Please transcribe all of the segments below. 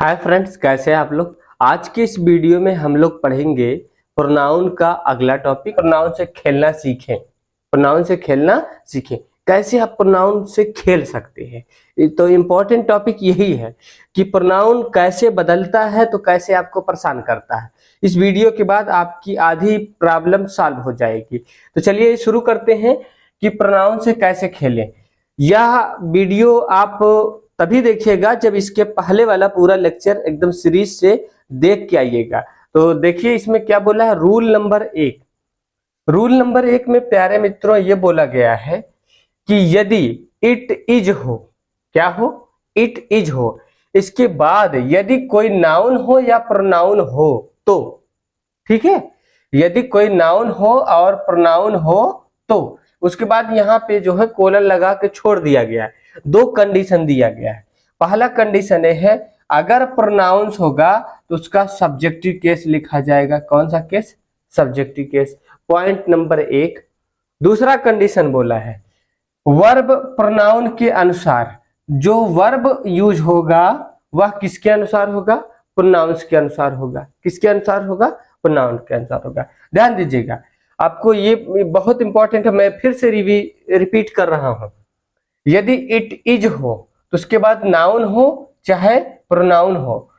Hi friends, कैसे हैं आप लोग। आज के इस वीडियो में हम लोग पढ़ेंगे प्रोनाउन का अगला टॉपिक। प्रोनाउन से खेलना सीखें। प्रोनाउन से खेलना सीखें, कैसे आप प्रोनाउन से खेल सकते हैं। तो इम्पोर्टेंट टॉपिक यही है कि प्रोनाउन कैसे बदलता है, तो कैसे आपको परेशान करता है। इस वीडियो के बाद आपकी आधी प्रॉब्लम सॉल्व हो जाएगी। तो चलिए शुरू करते हैं कि प्रोनाउन से कैसे खेलें। यह वीडियो आप तभी देखिएगा जब इसके पहले वाला पूरा लेक्चर एकदम सीरीज से देख के आइएगा। तो देखिए इसमें क्या बोला है। Rule number 1। रूल नंबर 1 में प्यारे मित्रों ये बोला गया है कि यदि इट इज हो, क्या हो, इट इज हो, इसके बाद यदि कोई नाउन हो या प्रोनाउन हो तो, ठीक है, यदि कोई नाउन हो और प्रोनाउन हो तो उसके बाद यहाँ पे जो है कोलन लगा के छोड़ दिया गया है। दो कंडीशन दिया गया है। पहला कंडीशन ये है, अगर प्रोनाउंस होगा तो उसका सब्जेक्टिव केस लिखा जाएगा। कौन सा case? Subjective case. Point number 1। दूसरा कंडीशन बोला है, वर्ब प्रोनाउन के अनुसार, जो वर्ब यूज होगा वह किसके अनुसार होगा? प्रोनाउंस के अनुसार होगा। किसके अनुसार होगा? प्रोनाउन के अनुसार होगा। ध्यान दीजिएगा, आपको ये बहुत इंपॉर्टेंट है, मैं फिर से रिपीट कर रहा हूं। यदि इट इज हो तो उसके बाद नाउन हो चाहे प्रोनाउन हो,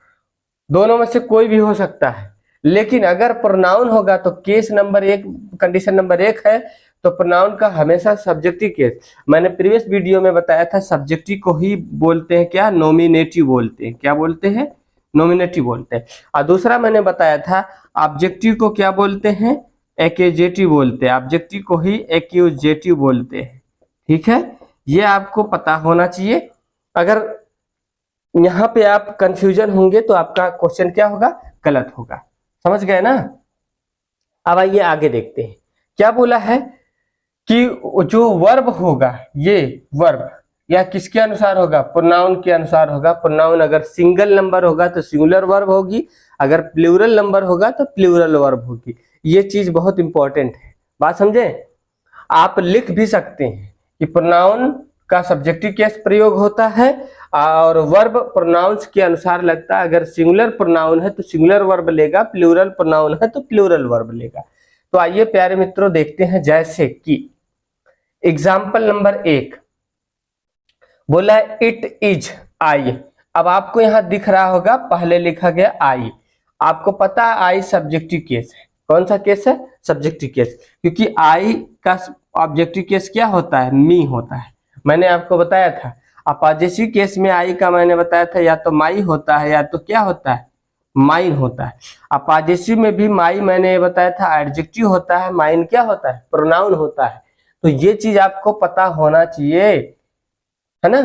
दोनों में से कोई भी हो सकता है। लेकिन अगर प्रोनाउन होगा तो केस नंबर 1, कंडीशन नंबर 1 है, तो प्रोनाउन का हमेशा सब्जेक्टिव केस। मैंने प्रीवियस वीडियो में बताया था, सब्जेक्टिव को ही बोलते हैं क्या? नॉमिनेटिव बोलते हैं। क्या बोलते हैं? नॉमिनेटिव बोलते हैं। और दूसरा मैंने बताया था, ऑब्जेक्टिव को क्या बोलते हैं? एक्यूजेटिव बोलते हैं। ऑब्जेक्टिव को ही एक्यूजेटिव बोलते हैं। ठीक है, ये आपको पता होना चाहिए। अगर यहाँ पे आप कंफ्यूजन होंगे तो आपका क्वेश्चन क्या होगा? गलत होगा। समझ गए ना? अब आइए आगे देखते हैं क्या बोला है कि जो वर्ब होगा, ये वर्ब या किसके अनुसार होगा? प्रोनाउन के अनुसार होगा। प्रोनाउन अगर सिंगल नंबर होगा तो सिंगुलर वर्ब होगी, अगर प्लूरल नंबर होगा तो प्लूरल वर्ब होगी। ये चीज बहुत इंपॉर्टेंट है। बात समझे? आप लिख भी सकते हैं कि प्रोनाउन का सब्जेक्टिव केस प्रयोग होता है और वर्ब प्रोनाउंस के अनुसार लगता है। अगर सिंगुलर प्रोनाउन है तो सिंगुलर वर्ब लेगा, प्लूरल प्रोनाउन है तो प्लूरल वर्ब लेगा। तो आइए प्यारे मित्रों देखते हैं, जैसे कि एग्जाम्पल नंबर 1 बोला है इट इज आई। अब आपको यहां दिख रहा होगा पहले लिखा गया आई। आपको पता है आई सब्जेक्टिव केस है। कौन सा केस है? Subjective case. क्योंकि आई का ऑब्जेक्टिव केस क्या होता है? मी होता है। मैंने आपको बताया था। अपोजिटिव केस में आई का मैंने बताया था या तो माई होता है या तो क्या होता है? माइन होता है। अपोजिटिव में भी माई मैंने बताया था एडजेक्टिव होता है, माइन क्या होता है? प्रोनाउन होता है। तो ये चीज आपको पता होना चाहिए, है ना।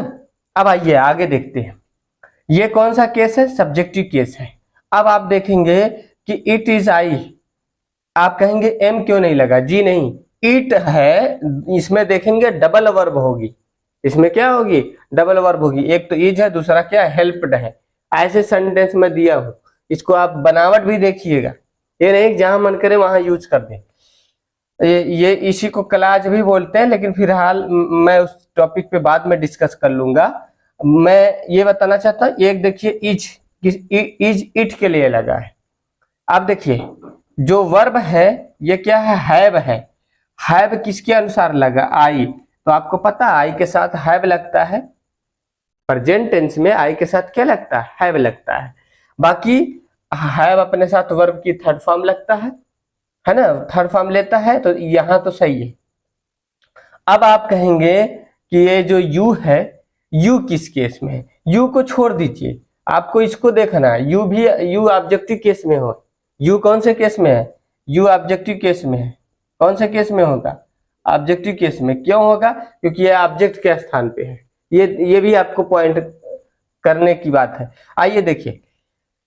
अब आइए आगे देखते हैं, ये कौन सा केस है? सब्जेक्टिव केस है। अब आप देखेंगे कि इट इज आई। आप कहेंगे एम क्यों नहीं लगा? जी नहीं, इट है, इसमें देखेंगे डबल वर्ब होगी। इसमें क्या होगी? डबल वर्ब होगी। एक तो इज है, दूसरा क्या? हेल्प्ड है। ऐसे सेंटेंस में दिया हूं, इसको आप बनावट भी देखिएगा। ये नहीं जहां मन करे वहां यूज कर दें। ये इसी को क्लाज भी बोलते हैं, लेकिन फिलहाल मैं उस टॉपिक पे बाद में डिस्कस कर लूंगा। मैं ये बताना चाहता हूं, एक देखिए इज इट के लिए लगा है। आप देखिए जो वर्ब है ये क्या है? हैव है। हैव किसके अनुसार लगा? आई। तो आपको पता आई के साथ हैव लगता है। प्रेजेंट टेंस में आई के साथ क्या लगता है? हैव लगता है। बाकी हैव अपने साथ वर्ब की थर्ड फॉर्म लगता है ना, थर्ड फॉर्म लेता है। तो यहां तो सही है। अब आप कहेंगे कि ये जो यू है, यू किस केस में है? यू को छोड़ दीजिए, आपको इसको देखना है। यू भी, यू ऑब्जेक्टिव केस में हो। यू कौन से केस में है? यू ऑब्जेक्टिव केस में है। कौन से केस में होगा? ऑब्जेक्टिव केस में। क्यों होगा? क्योंकि ये ऑब्जेक्ट के स्थान पे है। ये भी आपको पॉइंट करने की बात है। आइए देखिए,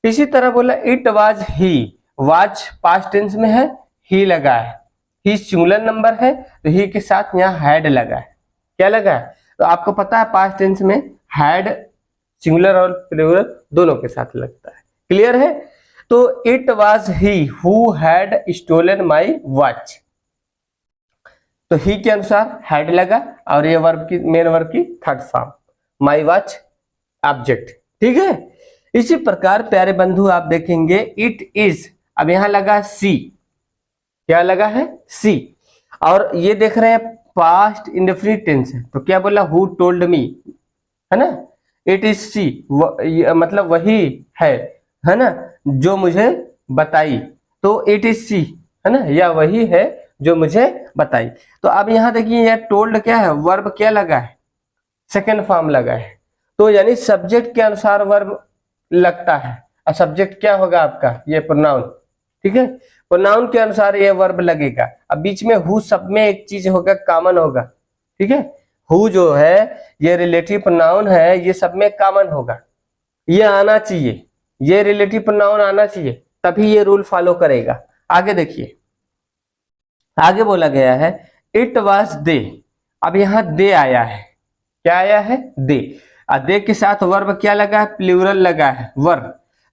इसी तरह बोला it was he. Was past tense में है, ही लगा है। ही सिंगुलर नंबर है तो ही के साथ यहाँ हैड लगा है। क्या लगा है? तो आपको पता है पास्ट टेंस में हैड सिंगुलर और प्लूरल दोनों के साथ लगता है। क्लियर है? तो it was he who had stolen my watch. तो ही के अनुसार हैड लगा और ये वर्ब की, मेन वर्ब की third form, my watch object. ठीक है, इसी प्रकार प्यारे बंधु आप देखेंगे इट इज, अब यहां लगा सी, क्या लगा है सी, और ये देख रहे हैं पास्ट इंडेफिनिट टेंस है, तो क्या बोला हु टोल्ड मी, है ना, इट इज सी, मतलब वही है ना, जो मुझे बताई, तो इट इज सी, है ना, या वही है जो मुझे बताई। तो अब यहां देखिए यह टोल्ड क्या है, वर्ब क्या लगा है, सेकंड फॉर्म लगा है, तो यानी सब्जेक्ट के अनुसार वर्ब लगता है, और सब्जेक्ट क्या होगा आपका ये प्रोनाउन, ठीक है, प्रोनाउन के अनुसार ये वर्ब लगेगा। अब बीच में हु सब में एक चीज होगा, कॉमन होगा, ठीक है, हु जो है ये रिलेटिव प्रोनाउन है, ये सब में कॉमन होगा, ये आना चाहिए, ये रिलेटिव प्रोनाउन आना चाहिए, तभी ये रूल फॉलो करेगा। आगे देखिए, आगे बोला गया है इट वाज दे, अब यहां दे आया है, क्या आया है दे, और दे के साथ वर्ब क्या लगा है, प्लूरल लगा है वर्ब,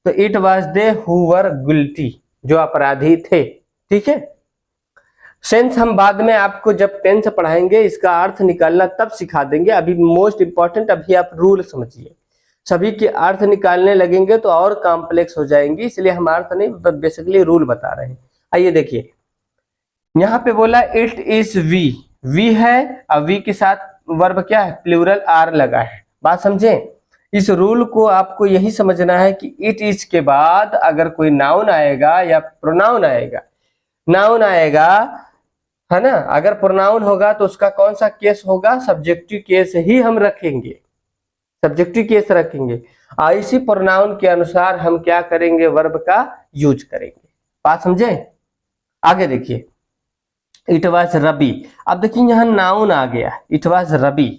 तो it was they who were guilty, जो अपराधी थे, ठीक है। सेंस हम बाद में आपको जब टेंस पढ़ाएंगे इसका अर्थ निकालना तब सिखा देंगे, अभी मोस्ट इंपॉर्टेंट अभी आप रूल समझिए, सभी के अर्थ निकालने लगेंगे तो और कॉम्प्लेक्स हो जाएंगे, इसलिए हम अर्थ नहीं बेसिकली रूल बता रहे हैं। आइए देखिए, यहां पे बोला इट इज वी है, और वी के साथ वर्ब क्या है, प्लूरल आर लगा है, बात समझे। इस रूल को आपको यही समझना है कि इट इज के बाद अगर कोई नाउन आएगा या प्रोनाउन आएगा, नाउन आएगा, है ना, अगर प्रोनाउन होगा तो उसका कौन सा केस होगा, सब्जेक्टिव केस ही हम रखेंगे, सब्जेक्टिव केस रखेंगे, और इसी प्रोनाउन के अनुसार हम क्या करेंगे, वर्ब का यूज करेंगे, बात समझे। आगे देखिए, इट वाज रबी, अब देखिए यहाँ नाउन आ गया, it was rabi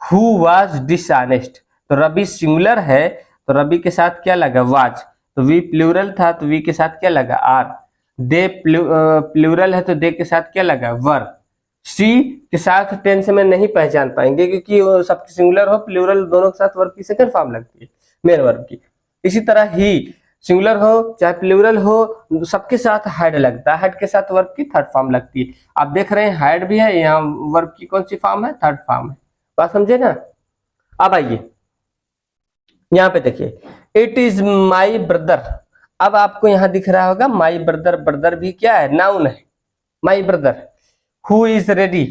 who was dishonest, तो रबी सिंगुलर है तो रबी के साथ क्या लगा वाज, तो वी प्लूरल था तो वी के साथ क्या लगा आर, दे प्लूरल है तो दे के साथ क्या लगा वर, सी के साथ टेंस में नहीं पहचान पाएंगे क्योंकि वो सबकी सिंगुलर हो प्लूरल दोनों के साथ वर्ब की सेकंड फॉर्म लगती है, मेन वर्ब की। इसी तरह ही सिंगुलर हो चाहे प्लूरल हो सबके साथ हेड लगता है, हेड के साथ वर्ब की थर्ड फॉर्म लगती है। आप देख रहे हैं हेड भी है, यहाँ वर्ब की कौन सी फॉर्म है, थर्ड फॉर्म है, बात समझे ना। अब आइए यहाँ पे देखिए, इट इज माई ब्रदर, अब आपको यहाँ दिख रहा होगा माई ब्रदर, ब्रदर भी क्या है, नाउन है, my brother. Who is ready,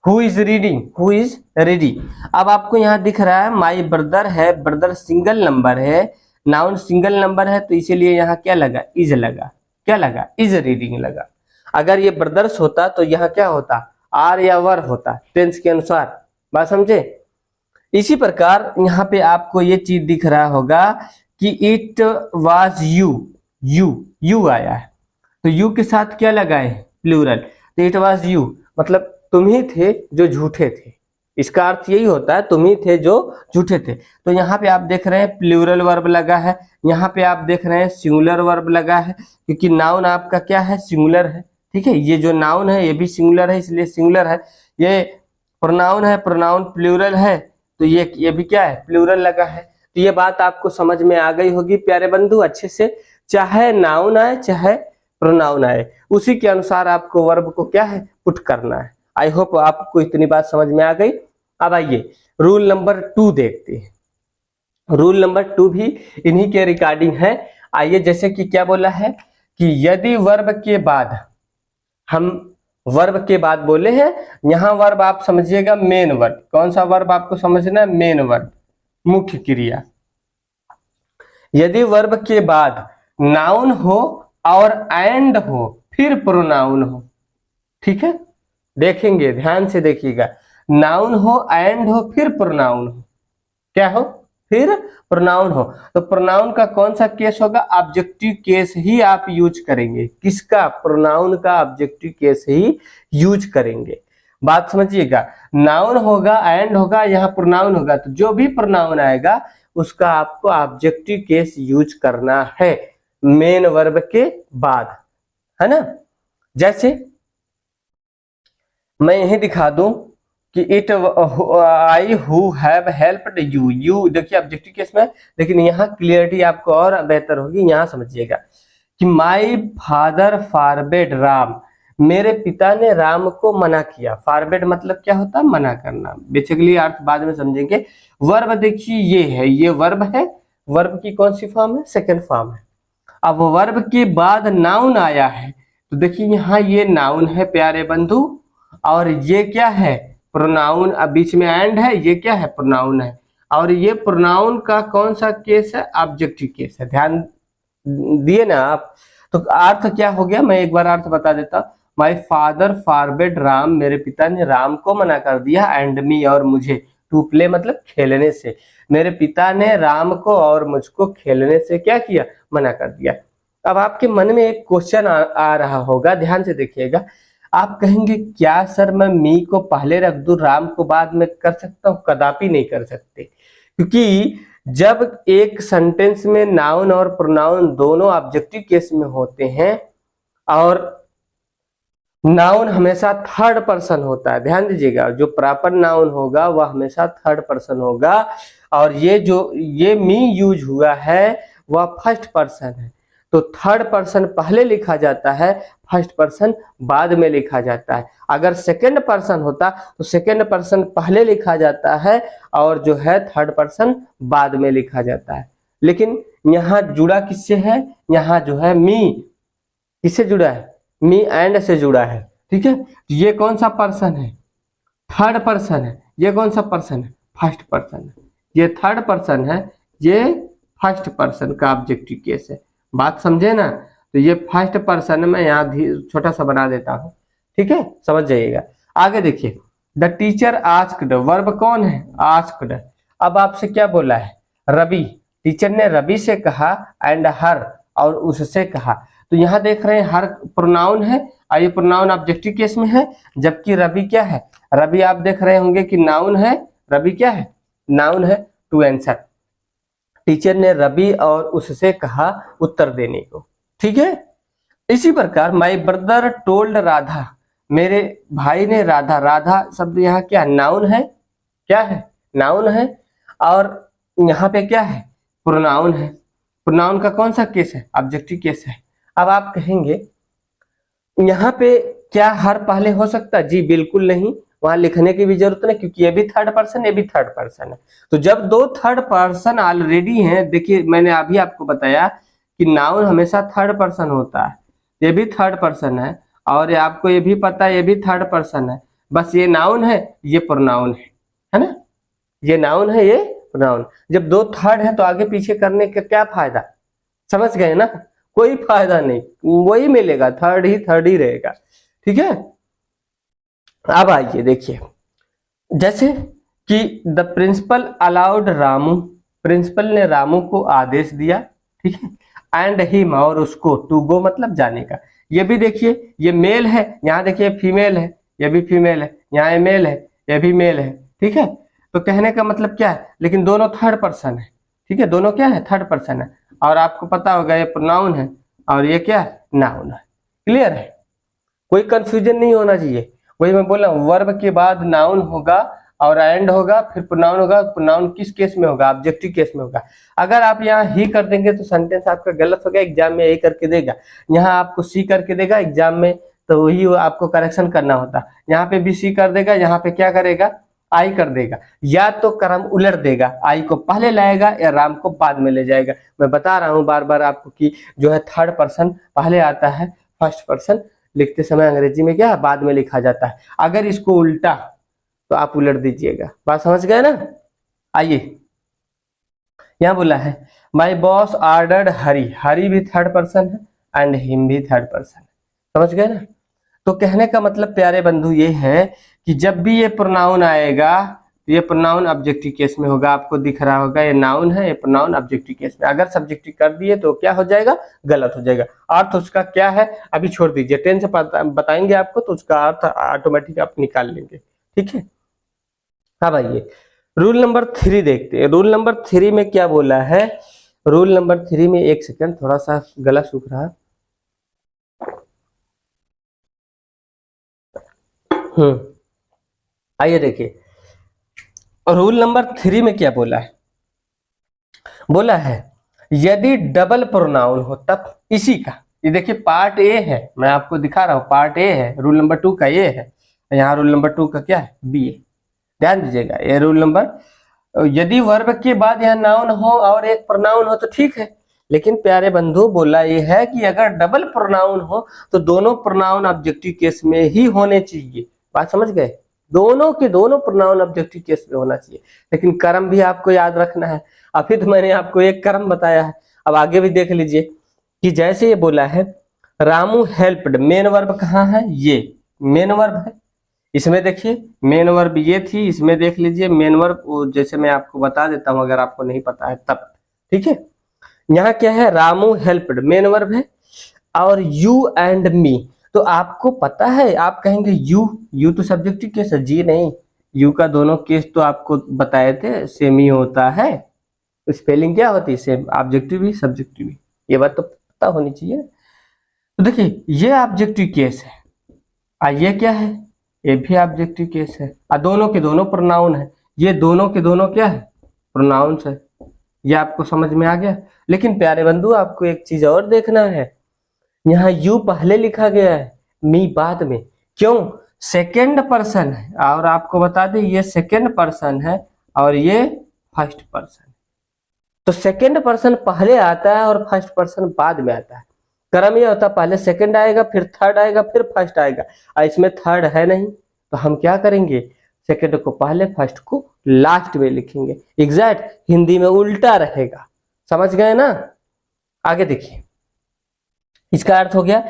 who is reading, who is ready, अब आपको यहाँ दिख रहा है माई ब्रदर है, ब्रदर सिंगल नंबर है, नाउन सिंगल नंबर है, तो इसीलिए यहाँ क्या लगा, इज लगा, क्या लगा, इज रीडिंग लगा। अगर ये ब्रदर्स होता तो यहाँ क्या होता, आर या वर होता टेंस के अनुसार, बात समझे। इसी प्रकार यहाँ पे आपको ये चीज दिख रहा होगा कि इट वाज यू आया है, तो यू के साथ क्या लगा है, प्लूरल, तो इट वाज यू मतलब तुम ही थे जो झूठे थे, इसका अर्थ यही होता है तुम ही थे जो झूठे थे। तो यहाँ पे आप देख रहे हैं प्लूरल वर्ब लगा है, यहाँ पे आप देख रहे हैं सिंगुलर वर्ब लगा है, क्योंकि नाउन आपका क्या है, सिंगुलर है, ठीक है, ये जो नाउन है ये भी सिंगुलर है इसलिए सिंगुलर है, ये प्रोनाउन है, प्रोनाउन प्लूरल है तो ये भी क्या है, प्लूरल लगा है। तो ये बात आपको समझ में आ गई होगी प्यारे बंधु अच्छे से, चाहे नाउन आए चाहे प्रोनाउन आए उसी के अनुसार आपको वर्ब को क्या है, पुट करना है। आई होप आपको इतनी बात समझ में आ गई। अब आइए रूल नंबर 2 देखते हैं। रूल नंबर 2 भी इन्हीं के रिगार्डिंग है। आइए, जैसे कि क्या बोला है कि यदि वर्ब के बाद, हम वर्ब के बाद बोले हैं, यहां वर्ब आप समझिएगा मेन वर्ब, कौन सा वर्ब आपको समझना है, मेन वर्ब, मुख्य क्रिया। यदि वर्ब के बाद नाउन हो और एंड हो फिर प्रोनाउन हो, ठीक है, देखेंगे ध्यान से देखिएगा, नाउन हो एंड हो फिर प्रोनाउन हो, क्या हो, फिर प्रोनाउन हो, तो प्रोनाउन का कौन सा केस होगा, ऑब्जेक्टिव केस ही आप यूज करेंगे। किसका, प्रोनाउन का ऑब्जेक्टिव केस ही यूज करेंगे, बात समझिएगा। नाउन होगा एंड होगा, यहाँ प्रोनाउन होगा, तो जो भी प्रोनाउन आएगा उसका आपको ऑब्जेक्टिव केस यूज करना है मेन वर्ब के बाद, है ना। जैसे मैं यही दिखा दूं कि it I who have helped you, you देखिए ऑब्जेक्टिव केस में, लेकिन यहाँ क्लियरिटी आपको और बेहतर होगी, यहाँ समझिएगा कि माई फादर फॉरबेड राम, मेरे पिता ने राम को मना किया। फॉरबेड मतलब क्या होता है, मना करना, बेसिकली अर्थ बाद में समझेंगे। वर्ब देखिए ये है, ये वर्ब है, वर्ब की कौन सी फॉर्म है, सेकंड फॉर्म है। अब वर्ब के बाद नाउन आया है तो देखिए यहाँ ये नाउन है प्यारे बंधु, और ये क्या है, प्रोनाउन। अब बीच में एंड है, ये क्या है, प्रोनाउन है। और ये प्रोनाउन का कौन सा केस है, ऑब्जेक्टिव केस है। ध्यान दिए ना आप। तो अर्थ क्या हो गया, मैं एक बार अर्थ बता देता हूँ। माई फादर फॉरबिड राम, मेरे पिता ने राम को मना कर दिया, एंड मी और मुझे, टू प्ले मतलब खेलने से। मेरे पिता ने राम को और मुझको खेलने से क्या किया, मना कर दिया। अब आपके मन में एक क्वेश्चन आ रहा होगा, ध्यान से देखिएगा। आप कहेंगे क्या सर मैं मी को पहले रख दूं, राम को बाद में कर सकता हूं? कदापि नहीं कर सकते, क्योंकि जब एक सेंटेंस में नाउन और प्रोनाउन दोनों ऑब्जेक्टिव केस में होते हैं और नाउन हमेशा थर्ड पर्सन होता है, ध्यान दीजिएगा। जो प्रॉपर नाउन होगा वह हमेशा थर्ड पर्सन होगा, और ये मी यूज हुआ है वह फर्स्ट पर्सन है। तो थर्ड पर्सन पहले लिखा जाता है, फर्स्ट पर्सन बाद में लिखा जाता है। अगर सेकंड पर्सन होता तो सेकंड पर्सन पहले लिखा जाता है और जो है थर्ड पर्सन बाद में लिखा जाता है। लेकिन यहाँ जुड़ा किससे है, यहाँ जो है मी किससे जुड़ा है, मी एंड से जुड़ा है, ठीक है। ये कौन सा पर्सन है, थर्ड पर्सन है। ये कौन सा पर्सन है, फर्स्ट पर्सन है। ये थर्ड पर्सन है, ये फर्स्ट पर्सन का ऑब्जेक्टिव केस है। बात समझे ना। तो ये फर्स्ट पर्सन में यहाँ छोटा सा बना देता हूं, ठीक है, समझ जाइएगा। आगे देखिए, द टीचर आस्क्ड, वर्ब कौन है, आस्क्ड। अब आपसे क्या बोला है, रवि, टीचर ने रवि से कहा, एंड हर और उससे कहा। तो यहाँ देख रहे हैं हर प्रोनाउन है और ये प्रोनाउन ऑब्जेक्टिव केस में है, जबकि रवि क्या है, रवि आप देख रहे होंगे कि नाउन है। रवि क्या है, नाउन है, टू आंसर। टीचर ने रवि और उससे कहा उत्तर देने को, ठीक है। इसी प्रकार माई ब्रदर टोल्ड राधा, मेरे भाई ने राधा, राधा शब्द यहाँ क्या नाउन है, क्या है, नाउन है, और यहाँ पे क्या है, प्रोनाउन है। प्रोनाउन का कौन सा केस है, ऑब्जेक्टिव केस है। अब आप कहेंगे यहाँ पे क्या हर पहले हो सकता है, जी बिल्कुल नहीं, वहां लिखने की भी जरूरत नहीं, क्योंकि ये भी थर्ड पर्सन, ये भी थर्ड पर्सन है। तो जब दो थर्ड पर्सन ऑलरेडी हैं, देखिए मैंने अभी आपको बताया कि नाउन हमेशा थर्ड पर्सन होता है, ये भी थर्ड पर्सन है, और आपको ये भी पता है ये भी थर्ड पर्सन है। बस ये नाउन है, ये प्रोनाउन है ना, ये नाउन है, ये प्रोनाउन। जब दो थर्ड है तो आगे पीछे करने का क्या फायदा, समझ गए ना, कोई फायदा नहीं, वही मिलेगा, थर्ड ही रहेगा, ठीक है। अब आइए देखिए, जैसे कि the principal allowed Ramu, principal ने रामू को आदेश दिया, ठीक है, एंड हिम और उसको, टू गो मतलब जाने का। ये भी देखिए, ये मेल है, यहाँ देखिए फीमेल है, ये भी फीमेल है, यहाँ ये मेल है, ये भी मेल है, ठीक है। तो कहने का मतलब क्या है, लेकिन दोनों थर्ड पर्सन है, ठीक है, दोनों क्या है, थर्ड पर्सन है। और आपको पता होगा ये प्रोनाउन है और ये क्या है, नाउन है। क्लियर है, कोई कंफ्यूजन नहीं होना चाहिए। वही मैं बोला, वर्ब के बाद नाउन होगा और एंड होगा, फिर प्रोनाउन होगा। प्रोनाउन किस केस में होगा, ऑब्जेक्टिव केस में होगा। अगर आप यहाँ ही कर देंगे तो सेंटेंस आपका गलत होगा, एग्जाम में यही करके देगा। यहाँ आपको सी करके देगा एग्जाम में, तो वही आपको करेक्शन करना होता। यहाँ पे भी सी कर देगा, यहाँ पे क्या करेगा, आई कर देगा। या तो क्रम उलट देगा, आई को पहले लाएगा या राम को बाद में ले जाएगा। मैं बता रहा हूँ बार बार आपको कि जो है थर्ड पर्सन पहले आता है, फर्स्ट पर्सन लिखते समय अंग्रेजी में क्या है, बाद में लिखा जाता है। अगर इसको उल्टा तो आप उलट दीजिएगा। बात समझ गए ना। आइए, यहाँ बोला है माय बॉस ऑर्डर्ड हरी, हरी भी थर्ड पर्सन है एंड हिम भी थर्ड पर्सन है, समझ गए ना। तो कहने का मतलब प्यारे बंधु ये है कि जब भी ये प्रोनाउन आएगा तो ये प्रोनाउन ऑब्जेक्टिव केस में होगा। आपको दिख रहा होगा ये नाउन है, ये प्रोनाउन ऑब्जेक्टिव केस में। अगर सब्जेक्टिव कर दिए तो क्या हो जाएगा, गलत हो जाएगा। अर्थ उसका क्या है अभी छोड़ दीजिए, 10 से बताएंगे आपको तो उसका अर्थ ऑटोमेटिक आप निकाल लेंगे, ठीक है। हाँ भाई, रूल नंबर 3 देखते हैं। रूल नंबर 3 में क्या बोला है, रूल नंबर 3 में, एक सेकंड थोड़ा सा गला सूख रहा। आइए देखिए, रूल नंबर 3 में क्या बोला है, बोला है यदि डबल प्रोनाउन हो तब इसी का, ये देखिए पार्ट ए है, मैं आपको दिखा रहा हूं, पार्ट ए है, रूल नंबर 2 का ये है, यहाँ रूल नंबर 2 का क्या है, बी है। ध्यान दीजिएगा, ये रूल नंबर यदि वर्ब के बाद यहाँ नाउन हो और एक प्रोनाउन हो तो ठीक है, लेकिन प्यारे बंधु बोला ये है कि अगर डबल प्रोनाउन हो तो दोनों प्रोनाउन ऑब्जेक्टिव केस में ही होने चाहिए। बात समझ गए? दोनों के दोनों प्रोनाउन ऑब्जेक्टिव केस में होना चाहिए। लेकिन कर्म भी आपको याद रखना है। अभी तो मैंने आपको एक कर्म बताया है, अब आगे भी देख लीजिए कि जैसे ये बोला है रामू हेल्प्ड, मेन वर्ब कहाँ है? ये मेन वर्ब है। इसमें देखिए मेन वर्ब ये थी, इसमें देख लीजिए मेन वर्ब, जैसे मैं आपको बता देता हूं अगर आपको नहीं पता है तब। ठीक है, यहाँ क्या है? रामू हेल्प्ड मेन वर्ब है और यू एंड मी, तो आपको पता है, आप कहेंगे यू तो सब्जेक्टिव केस है। जी नहीं, यू का दोनों केस तो आपको बताए थे सेम ही होता है। स्पेलिंग क्या होती है? सेम, ऑब्जेक्टिव भी सब्जेक्टिव भी, ये बात तो पता होनी चाहिए। तो देखिए ये ऑब्जेक्टिव केस है, ये क्या है? ये भी ऑब्जेक्टिव केस है, दोनों के दोनों प्रोनाउन है। ये दोनों के दोनों क्या है? प्रोनाउंस है। ये आपको समझ में आ गया? लेकिन प्यारे बंधु आपको एक चीज और देखना है, यहाँ यू पहले लिखा गया है, मी बाद में। क्यों? सेकेंड पर्सन है, और आपको बता दें ये सेकेंड पर्सन है और ये फर्स्ट पर्सन। तो सेकेंड पर्सन पहले आता है और फर्स्ट पर्सन बाद में आता है। क्रम ये होता है पहले सेकंड आएगा, फिर थर्ड आएगा, फिर फर्स्ट आएगा, और इसमें थर्ड है नहीं, तो हम क्या करेंगे? सेकंड को पहले, फर्स्ट को लास्ट में लिखेंगे। एग्जैक्ट हिंदी में उल्टा रहेगा। समझ गए ना? आगे देखिए, इसका अर्थ हो गया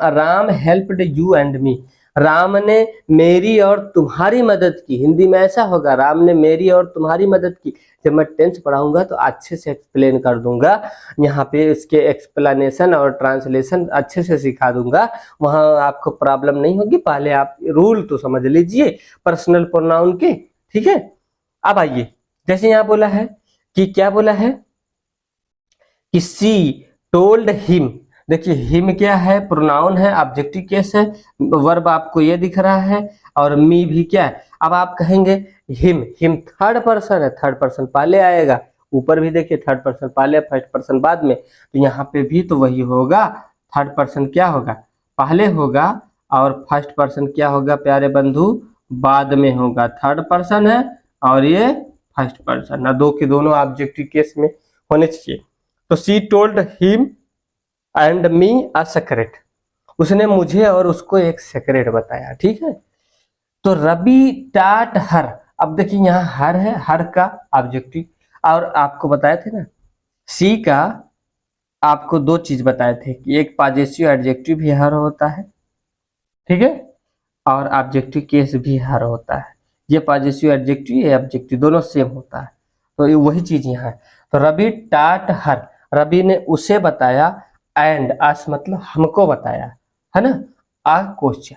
Ram helped you and me, Ram ने मेरी और तुम्हारी मदद की। हिंदी में ऐसा होगा, राम ने मेरी और तुम्हारी मदद की। जब मैं टेंस पढ़ाऊंगा तो अच्छे से एक्सप्लेन कर दूंगा, यहाँ पे इसके एक्सप्लेनेशन और ट्रांसलेशन अच्छे से सिखा दूंगा, वहां आपको प्रॉब्लम नहीं होगी। पहले आप रूल तो समझ लीजिए पर्सनल प्रोनाउन के। ठीक है, अब आइए, जैसे यहाँ बोला है कि क्या बोला है कि सी टोल्ड हिम। देखिए हिम क्या है? प्रोनाउन है, ऑब्जेक्टिव केस है, वर्ब आपको ये दिख रहा है, और मी भी क्या है? अब आप कहेंगे हिम थर्ड पर्सन है, थर्ड पर्सन पहले आएगा। ऊपर भी देखिए थर्ड पर्सन पहले, फर्स्ट पर्सन बाद में, तो यहाँ पे भी तो वही होगा। थर्ड पर्सन क्या होगा? पहले होगा, और फर्स्ट पर्सन क्या होगा प्यारे बंधु? बाद में होगा। थर्ड पर्सन है और ये फर्स्ट पर्सन, ना दो के दोनों ऑब्जेक्टिव केस में होने चाहिए। तो सी told him and me a secret, उसने मुझे और उसको एक सीक्रेट बताया। ठीक है, तो रवि टाट हर, अब देखिए यहाँ हर है, हर का ऑब्जेक्टिव, और आपको बताए थे ना सी का, आपको दो चीज बताए थे कि एक पॉजेसिव एडजेक्टिव भी हर होता है, ठीक है, और ऑब्जेक्टिव केस भी हर होता है। ये पॉजेसिव एडजेक्टिव, ये ऑब्जेक्टिव दोनों सेम होता है, तो ये वही चीज यहाँ है। तो रवि टाट हर, रवि ने उसे बताया, एंड अस मतलब हमको बताया, है ना, आ क्वेश्चन।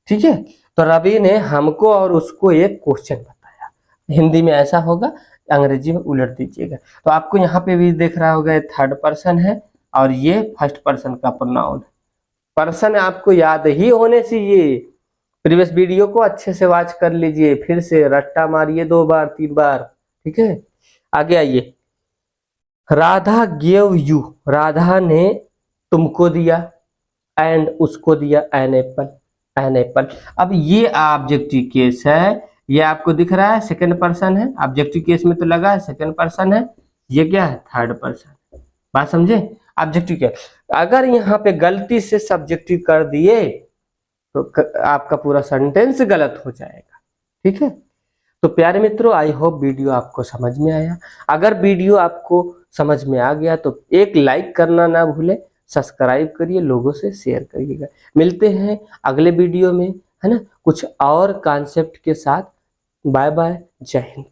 ठीक है, तो रवि ने हमको और उसको एक क्वेश्चन बताया। हिंदी में ऐसा होगा, अंग्रेजी में उलट दीजिएगा। तो आपको यहाँ पे भी देख रहा होगा थर्ड पर्सन है और ये फर्स्ट पर्सन का प्रोनाउन है। पर्सन आपको याद ही होने चाहिए। प्रीवियस वीडियो को अच्छे से वॉच कर लीजिए, फिर से रट्टा मारिए 2 बार 3 बार। ठीक है, आगे आइए, राधा गेव यू, राधा ने तुमको दिया, एंड उसको दिया एन एप्पल, एन एप्पल। अब ये ऑब्जेक्टिव केस है, ये आपको दिख रहा है सेकंड पर्सन है, ऑब्जेक्टिव केस में तो लगा है सेकंड पर्सन है, ये क्या है? Third person. बात समझे? ऑब्जेक्टिव केस, अगर यहाँ पे गलती से सब्जेक्टिव कर दिए तो आपका पूरा सेंटेंस गलत हो जाएगा। ठीक है, तो प्यारे मित्रों आई होप वीडियो आपको समझ में आया। अगर वीडियो आपको समझ में आ गया तो एक लाइक करना ना भूले, सब्सक्राइब करिए, लोगों से शेयर करिएगा। मिलते हैं अगले वीडियो में, है ना, कुछ और कॉन्सेप्ट के साथ। बाय बाय, जय हिंद।